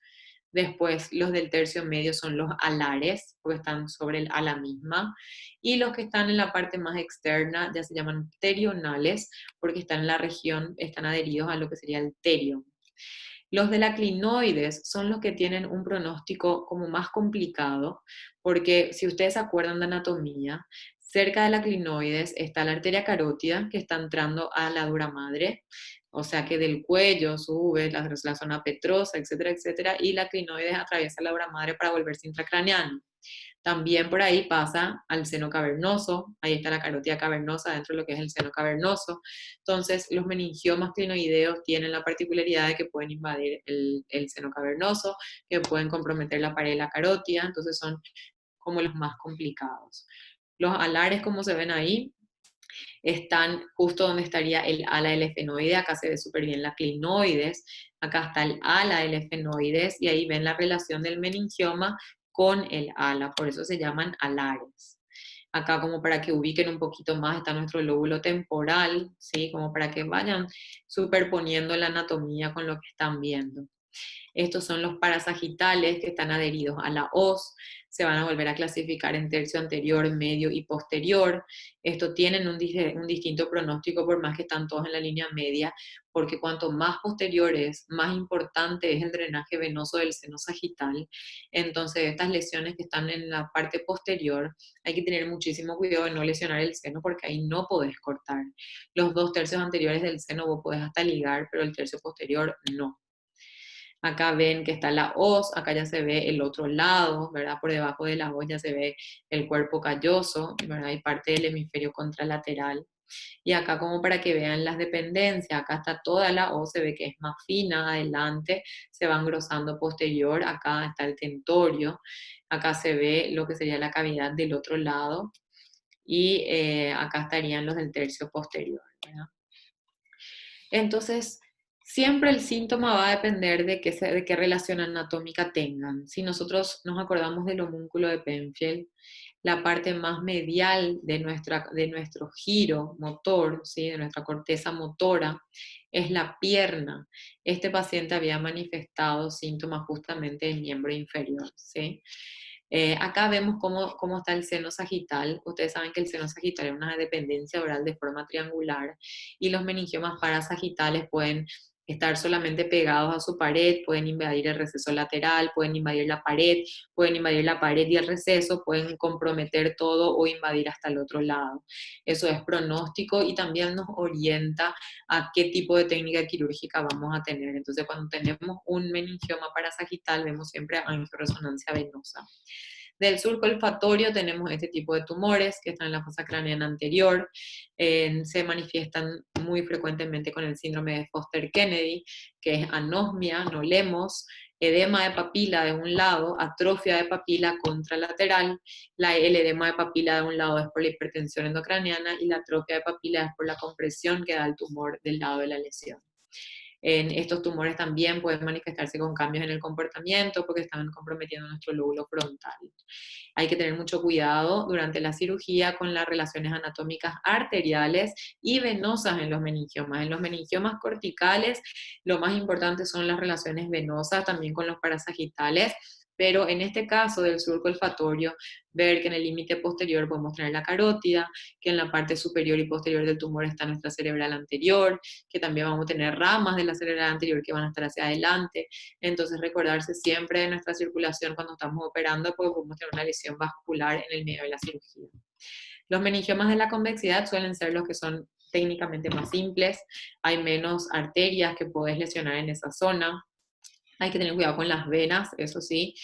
Después, los del tercio medio son los alares, porque están sobre el ala misma. Y los que están en la parte más externa ya se llaman pterionales, porque están en la región, están adheridos a lo que sería el terio. Los de la clinoides son los que tienen un pronóstico como más complicado, porque si ustedes se acuerdan de anatomía, cerca de la clinoides está la arteria carótida que está entrando a la dura madre, o sea que del cuello sube la zona petrosa, etcétera, etcétera, y la clinoides atraviesa la dura madre para volverse intracraneano. También por ahí pasa al seno cavernoso, ahí está la carótida cavernosa dentro de lo que es el seno cavernoso. Entonces, los meningiomas clinoideos tienen la particularidad de que pueden invadir el seno cavernoso, que pueden comprometer la pared de la carótida, entonces son como los más complicados. Los alares, como se ven ahí, están justo donde estaría el ala del efenoide, acá se ve súper bien la clinoides, acá está el ala del efenoides y ahí ven la relación del meningioma con el ala, por eso se llaman alares. Acá como para que ubiquen un poquito más está nuestro lóbulo temporal, ¿sí? Como para que vayan superponiendo la anatomía con lo que están viendo. Estos son los parasagitales que están adheridos a la hoz, se van a volver a clasificar en tercio anterior, medio y posterior. Estos tienen un distinto pronóstico por más que están todos en la línea media, porque cuanto más posterior es, más importante es el drenaje venoso del seno sagital. Entonces, estas lesiones que están en la parte posterior, hay que tener muchísimo cuidado de no lesionar el seno porque ahí no podés cortar. Los 2 tercios anteriores del seno vos podés hasta ligar, pero el tercio posterior no. Acá ven que está la hoz, acá ya se ve el otro lado, ¿verdad? Por debajo de la hoz ya se ve el cuerpo calloso, ¿verdad? Y parte del hemisferio contralateral. Y acá como para que vean las dependencias, acá está toda la hoz, se ve que es más fina adelante, se va engrosando posterior, acá está el tentorio, acá se ve lo que sería la cavidad del otro lado y acá estarían los del tercio posterior, ¿verdad? Entonces, siempre el síntoma va a depender de qué relación anatómica tengan. Si nosotros nos acordamos del homúnculo de Penfield, la parte más medial de nuestro giro motor, ¿sí? De nuestra corteza motora, es la pierna. Este paciente había manifestado síntomas justamente del miembro inferior, ¿sí? Acá vemos cómo está el seno sagital. Ustedes saben que el seno sagital es una dependencia oral de forma triangular y los meningiomas parasagitales pueden estar solamente pegados a su pared, pueden invadir el receso lateral, pueden invadir la pared y el receso, pueden comprometer todo o invadir hasta el otro lado. Eso es pronóstico y también nos orienta a qué tipo de técnica quirúrgica vamos a tener. Entonces, cuando tenemos un meningioma parasagital, vemos siempre angioresonancia venosa. Del surco olfatorio tenemos este tipo de tumores que están en la fosa craneana anterior, se manifiestan muy frecuentemente con el síndrome de Foster-Kennedy, que es anosmia, no lemos, edema de papila de un lado, atrofia de papila contralateral, el edema de papila de un lado es por la hipertensión endocraniana y la atrofia de papila es por la compresión que da el tumor del lado de la lesión. En estos tumores también pueden manifestarse con cambios en el comportamiento porque están comprometiendo nuestro lóbulo frontal. Hay que tener mucho cuidado durante la cirugía con las relaciones anatómicas arteriales y venosas en los meningiomas. En los meningiomas corticales, lo más importante son las relaciones venosas, también con los parasagitales, pero en este caso del surco olfatorio, ver que en el límite posterior podemos tener la carótida, que en la parte superior y posterior del tumor está nuestra cerebral anterior, que también vamos a tener ramas de la cerebral anterior que van a estar hacia adelante. Entonces, recordarse siempre de nuestra circulación cuando estamos operando, porque podemos tener una lesión vascular en el medio de la cirugía. Los meningiomas de la convexidad suelen ser los que son técnicamente más simples, hay menos arterias que puedes lesionar en esa zona. Hay que tener cuidado con las venas, eso sí,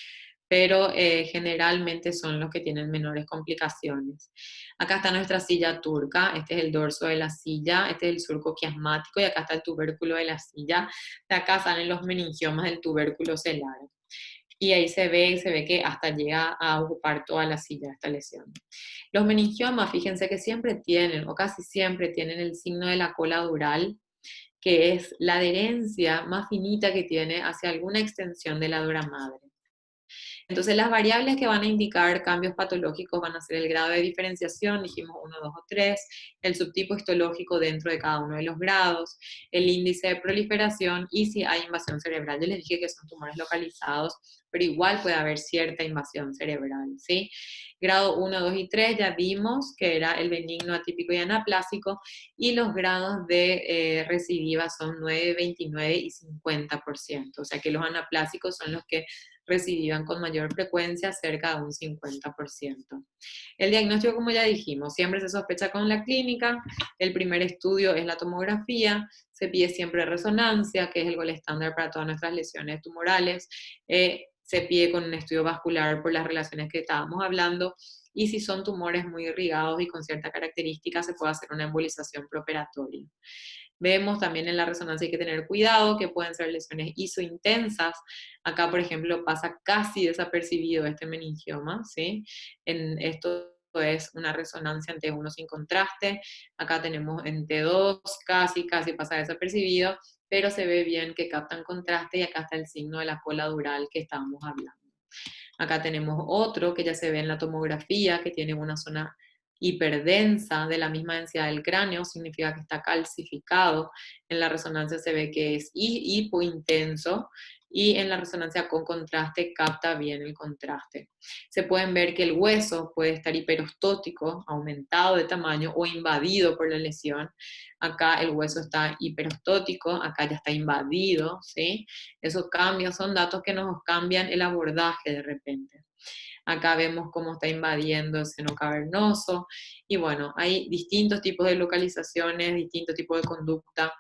pero generalmente son los que tienen menores complicaciones. Acá está nuestra silla turca, este es el dorso de la silla, este es el surco quiasmático y acá está el tubérculo de la silla. De acá salen los meningiomas del tubérculo celar. y ahí se ve que hasta llega a ocupar toda la silla esta lesión. Los meningiomas, fíjense que siempre tienen, o casi siempre tienen el signo de la cola dural, que es la adherencia más finita que tiene hacia alguna extensión de la dura madre. Entonces, las variables que van a indicar cambios patológicos van a ser el grado de diferenciación, dijimos 1, 2 o 3, el subtipo histológico dentro de cada uno de los grados, el índice de proliferación y si hay invasión cerebral. Yo les dije que son tumores localizados, pero igual puede haber cierta invasión cerebral, ¿sí? Grado 1, 2 y 3 ya vimos que era el benigno, atípico y anaplásico, y los grados de recidiva son 9, 29 y 50%, o sea que los anaplásicos son los que recidivan con mayor frecuencia, cerca de un 50%. El diagnóstico, como ya dijimos, siempre se sospecha con la clínica, el primer estudio es la tomografía, se pide siempre resonancia, que es el gol estándar para todas nuestras lesiones tumorales, se pide con un estudio vascular por las relaciones que estábamos hablando, y si son tumores muy irrigados y con cierta característica, se puede hacer una embolización preoperatoria. Vemos también en la resonancia hay que tener cuidado, que pueden ser lesiones isointensas. Acá, por ejemplo, pasa casi desapercibido este meningioma, ¿sí? En esto es una resonancia en T1 sin contraste. Acá tenemos en T2, casi pasa desapercibido, pero se ve bien que captan contraste y acá está el signo de la cola dural que estábamos hablando. Acá tenemos otro que ya se ve en la tomografía, que tiene una zona hiperdensa de la misma densidad del cráneo, significa que está calcificado. En la resonancia se ve que es hipointenso y en la resonancia con contraste capta bien el contraste. Se pueden ver que el hueso puede estar hiperostótico, aumentado de tamaño o invadido por la lesión. Acá el hueso está hiperostótico, acá ya está invadido, ¿sí? Esos cambios son datos que nos cambian el abordaje de repente. Acá vemos cómo está invadiendo el seno cavernoso y bueno, hay distintos tipos de localizaciones, distintos tipos de conducta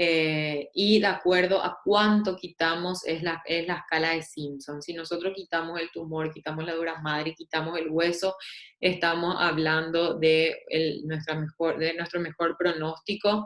y de acuerdo a cuánto quitamos es la escala de Simpson. Si nosotros quitamos el tumor, quitamos la dura madre, quitamos el hueso, estamos hablando de, de nuestro mejor pronóstico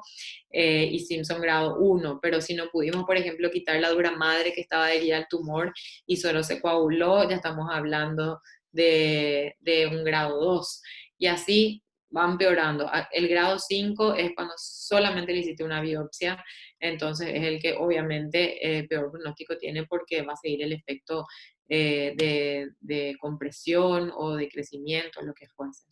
y Simpson grado 1, pero si no pudimos, por ejemplo, quitar la dura madre que estaba adherida al tumor y solo se coaguló, ya estamos hablando de un grado 2. Y así va empeorando. El grado 5 es cuando solamente le hiciste una biopsia, entonces es el que obviamente peor pronóstico tiene porque va a seguir el efecto de compresión o de crecimiento, lo que fuese.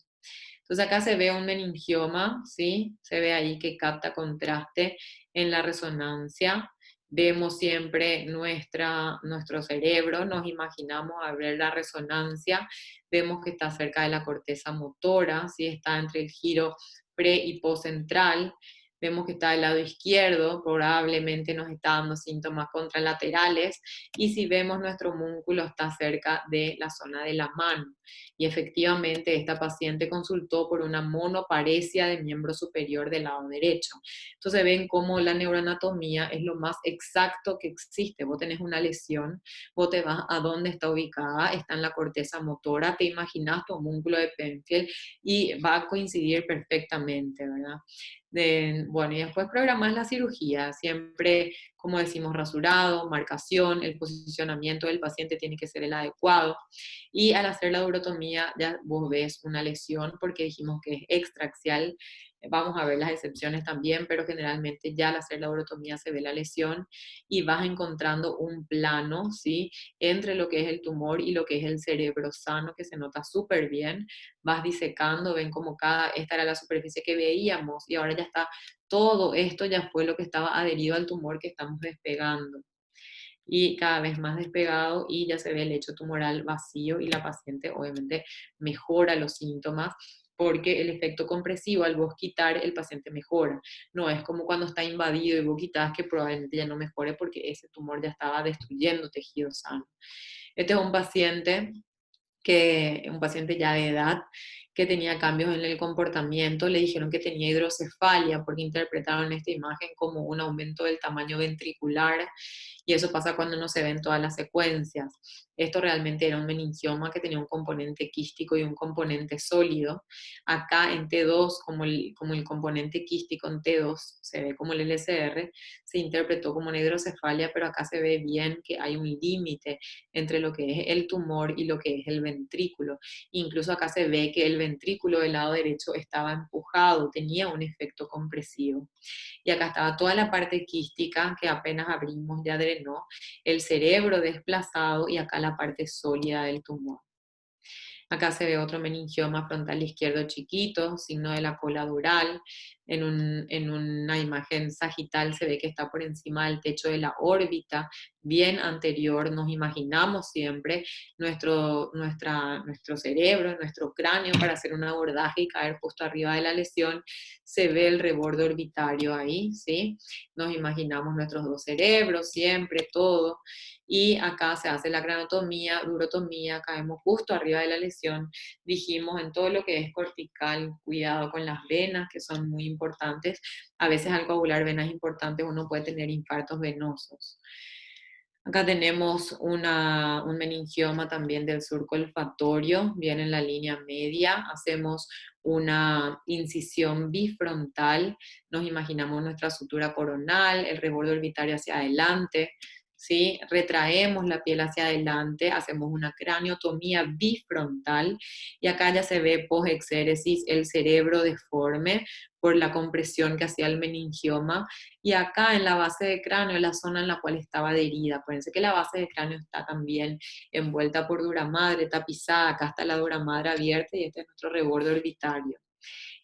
Entonces acá se ve un meningioma, ¿sí? Se ve ahí que capta contraste en la resonancia. Vemos siempre nuestro cerebro, nos imaginamos a ver la resonancia, vemos que está cerca de la corteza motora, ¿sí? Está entre el giro pre y postcentral. Vemos que está del lado izquierdo, probablemente nos está dando síntomas contralaterales, y si vemos nuestro homúnculo está cerca de la zona de la mano. Y efectivamente esta paciente consultó por una monoparesia de miembro superior del lado derecho. Entonces ven cómo la neuroanatomía es lo más exacto que existe. Vos tenés una lesión, vos te vas a dónde está ubicada, está en la corteza motora, te imaginas tu homúnculo de Penfield y va a coincidir perfectamente, ¿verdad? Bueno, y después programas la cirugía, siempre, como decimos, rasurado, marcación, el posicionamiento del paciente tiene que ser el adecuado. Y al hacer la urotomía ya vos ves una lesión porque dijimos que es extraaxial. Vamos a ver las excepciones también, pero generalmente ya al hacer la urotomía se ve la lesión y vas encontrando un plano, ¿sí? Entre lo que es el tumor y lo que es el cerebro sano, que se nota súper bien. Vas disecando, ven como esta era la superficie que veíamos y ahora ya está, todo esto ya fue lo que estaba adherido al tumor que estamos despegando y cada vez más despegado y ya se ve el lecho tumoral vacío y la paciente obviamente mejora los síntomas porque el efecto compresivo al vos quitar el paciente mejora. No es como cuando está invadido y vos quitas que probablemente ya no mejore porque ese tumor ya estaba destruyendo tejido sano. Este es un paciente ya de edad que tenía cambios en el comportamiento, le dijeron que tenía hidrocefalia porque interpretaron esta imagen como un aumento del tamaño ventricular y eso pasa cuando no se ven todas las secuencias. esto realmente era un meningioma que tenía un componente quístico y un componente sólido. Acá en T2, como el componente quístico en T2 se ve como el LSR, se interpretó como una hidrocefalia, pero acá se ve bien que hay un límite entre lo que es el tumor y lo que es el ventrículo. Incluso acá se ve que el ventrículo del lado derecho estaba empujado, tenía un efecto compresivo. Y acá estaba toda la parte quística que apenas abrimos ya drenó, el cerebro desplazado y acá la parte sólida del tumor. Acá se ve otro meningioma frontal izquierdo chiquito, signo de la cola dural. En una imagen sagital se ve que está por encima del techo de la órbita, bien anterior. Nos imaginamos siempre nuestro cerebro, nuestro cráneo para hacer un abordaje y caer justo arriba de la lesión. Se ve el reborde orbitario ahí, ¿sí? Nos imaginamos nuestros dos cerebros, siempre, todo. Y acá se hace la cranotomía, durotomía, caemos justo arriba de la lesión. Dijimos en todo lo que es cortical, cuidado con las venas, que son muy importantes. A veces al coagular venas importantes uno puede tener infartos venosos. Acá tenemos un meningioma también del surco olfatorio, bien en la línea media. Hacemos una incisión bifrontal, nos imaginamos nuestra sutura coronal, el reborde orbitario hacia adelante, ¿sí? Retraemos la piel hacia adelante, hacemos una craniotomía bifrontal y acá ya se ve post-exéresis el cerebro deforme por la compresión que hacía el meningioma y acá en la base de cráneo, la zona en la cual estaba adherida. Acuérdense que la base de cráneo está también envuelta por dura madre, tapizada, acá está la dura madre abierta y este es nuestro reborde orbitario.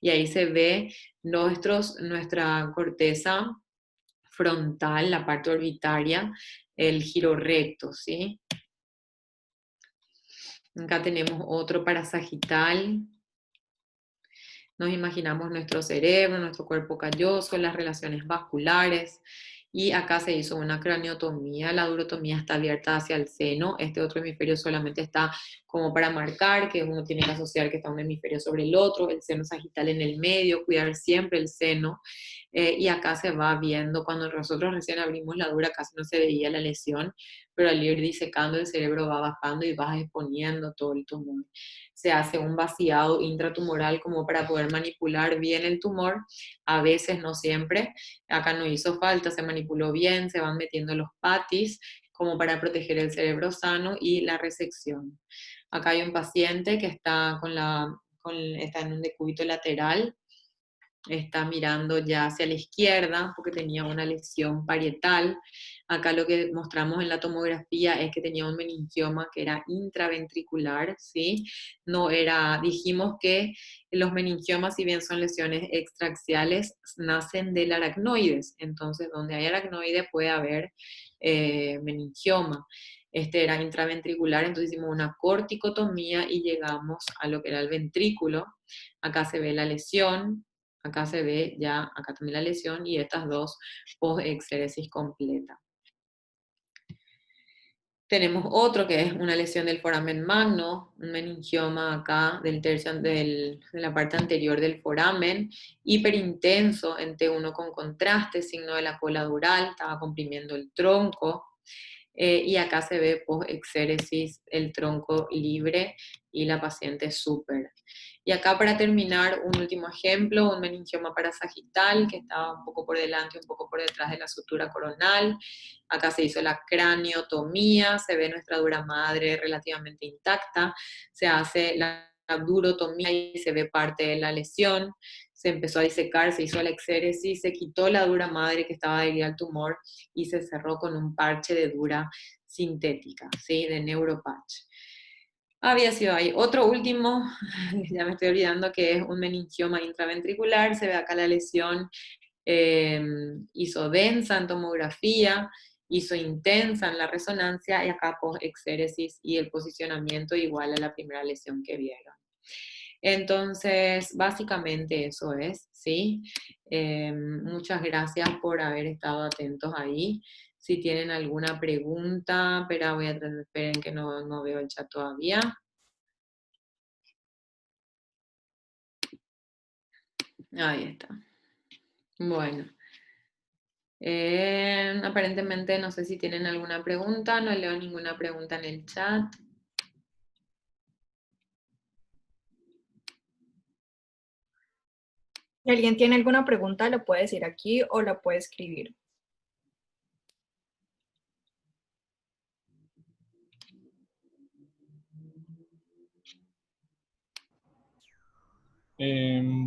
Y ahí se ve nuestra corteza frontal, la parte orbitaria, el giro recto, ¿sí? Acá tenemos otro parasagital. Nos imaginamos nuestro cerebro, nuestro cuerpo calloso, las relaciones vasculares. Y acá se hizo una craniotomía, la durotomía está abierta hacia el seno, este otro hemisferio solamente está como para marcar que uno tiene que asociar que está un hemisferio sobre el otro, el seno sagital en el medio, cuidar siempre el seno. Y acá se va viendo, cuando nosotros recién abrimos la dura casi no se veía la lesión, pero al ir disecando el cerebro va bajando y va exponiendo todo el tumor. Se hace un vaciado intratumoral como para poder manipular bien el tumor, a veces no siempre, acá no hizo falta, se manipuló bien, se van metiendo los patis como para proteger el cerebro sano y la resección. Acá hay un paciente que está en un decúbito lateral, está mirando ya hacia la izquierda porque tenía una lesión parietal. Acá lo que mostramos en la tomografía es que tenía un meningioma que era intraventricular, ¿sí? No era, dijimos que los meningiomas, si bien son lesiones extraaxiales, nacen del aracnoides, entonces donde hay aracnoide puede haber meningioma. Este era intraventricular, entonces hicimos una corticotomía y llegamos a lo que era el ventrículo. Acá se ve la lesión, acá se ve ya, acá también la lesión y estas dos post-exéresis completa. Tenemos otro que es una lesión del foramen magno, un meningioma acá de la parte anterior del foramen, hiperintenso en T1 con contraste, signo de la cola dural, estaba comprimiendo el tronco. Y acá se ve post-exéresis el tronco libre y la paciente súper. Y acá para terminar, un último ejemplo, un meningioma parasagital que estaba un poco por delante, un poco por detrás de la sutura coronal. Acá se hizo la craniotomía, se ve nuestra dura madre relativamente intacta, se hace la durotomía y se ve parte de la lesión, se empezó a disecar, se hizo la exéresis, se quitó la dura madre que estaba adherida al tumor y se cerró con un parche de dura sintética, ¿sí? De neuropatch. Había sido ahí. Otro último, ya me estoy olvidando, que es un meningioma intraventricular, se ve acá la lesión, hizo densa en tomografía, hizo intensa en la resonancia y acá post-exéresis y el posicionamiento igual a la primera lesión que vieron. Entonces, básicamente eso es, ¿sí? Muchas gracias por haber estado atentos ahí. Si tienen alguna pregunta, pero voy a esperen que no veo el chat todavía. Ahí está. Bueno. Aparentemente no sé si tienen alguna pregunta, no leo ninguna pregunta en el chat. Si alguien tiene alguna pregunta, lo puede decir aquí o la puede escribir.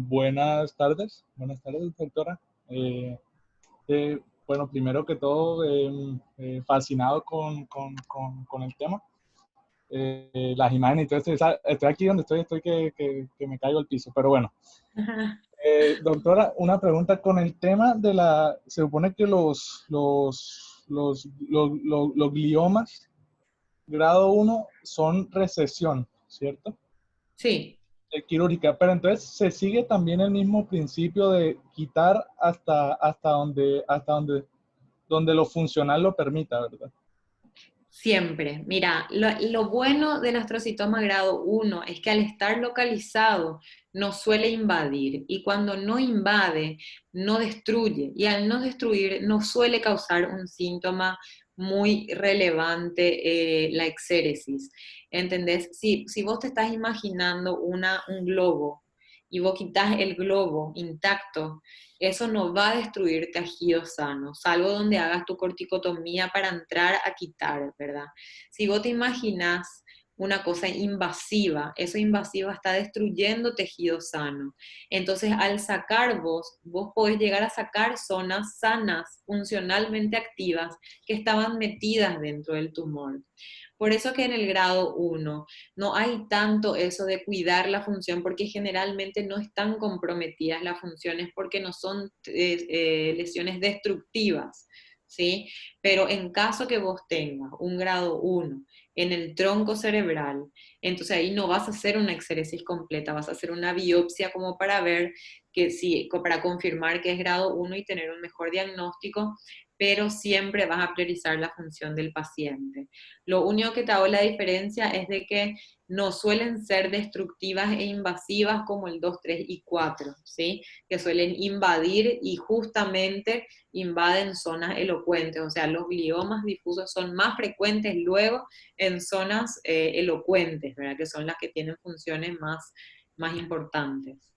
Buenas tardes, doctora. Eh, bueno, primero que todo, fascinado con el tema. Las imágenes y todo esto, estoy aquí donde estoy que me caigo al piso, pero bueno. Doctora, una pregunta con el tema de se supone que los gliomas grado 1 son recesión, ¿cierto? Sí. Quirúrgica, pero entonces se sigue también el mismo principio de quitar donde lo funcional lo permita, ¿verdad? Siempre. Mira, lo bueno del astrocitoma grado 1 es que al estar localizado no suele invadir y cuando no invade, no destruye y al no destruir no suele causar un síntoma muy relevante, la exéresis. ¿Entendés? Si vos te estás imaginando un globo y vos quitas el globo intacto, eso no va a destruir tejidos sanos, salvo donde hagas tu corticotomía para entrar a quitar, ¿verdad? Si vos te imaginas una cosa invasiva, eso invasiva está destruyendo tejido sano. Entonces, al sacar vos podés llegar a sacar zonas sanas, funcionalmente activas, que estaban metidas dentro del tumor. Por eso que en el grado 1 no hay tanto eso de cuidar la función, porque generalmente no están comprometidas las funciones porque no son lesiones destructivas, ¿sí? Pero en caso que vos tengas un grado 1 en el tronco cerebral, entonces ahí no vas a hacer una exéresis completa, vas a hacer una biopsia como para ver que sí, para confirmar que es grado 1 y tener un mejor diagnóstico, pero siempre vas a priorizar la función del paciente. Lo único que te hago la diferencia es de que no suelen ser destructivas e invasivas como el 2, 3 y 4, ¿sí? Que suelen invadir y justamente invaden zonas elocuentes, o sea, los gliomas difusos son más frecuentes luego en zonas elocuentes, ¿verdad? Que son las que tienen funciones más importantes.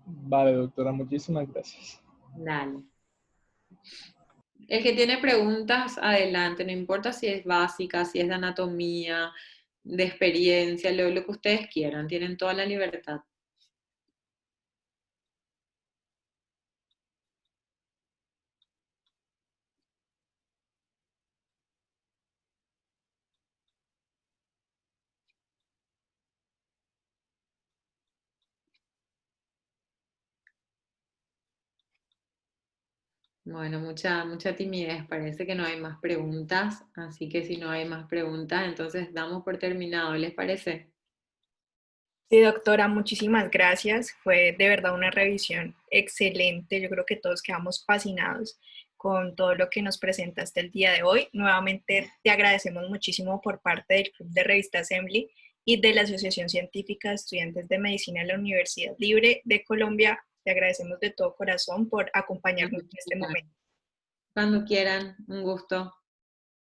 Vale, doctora, muchísimas gracias. Dale. El que tiene preguntas, adelante, no importa si es básica, si es de anatomía, de experiencia, lo que ustedes quieran, tienen toda la libertad. Bueno, mucha timidez, parece que no hay más preguntas, así que si no hay más preguntas, entonces damos por terminado, ¿les parece? Sí, doctora, muchísimas gracias. Fue de verdad una revisión excelente. Yo creo que todos quedamos fascinados con todo lo que nos presentaste el día de hoy. Nuevamente te agradecemos muchísimo por parte del Club de Revista Assembly y de la Asociación Científica de Estudiantes de Medicina de la Universidad Libre de Colombia. Te agradecemos de todo corazón por acompañarnos en este momento. Cuando quieran, un gusto.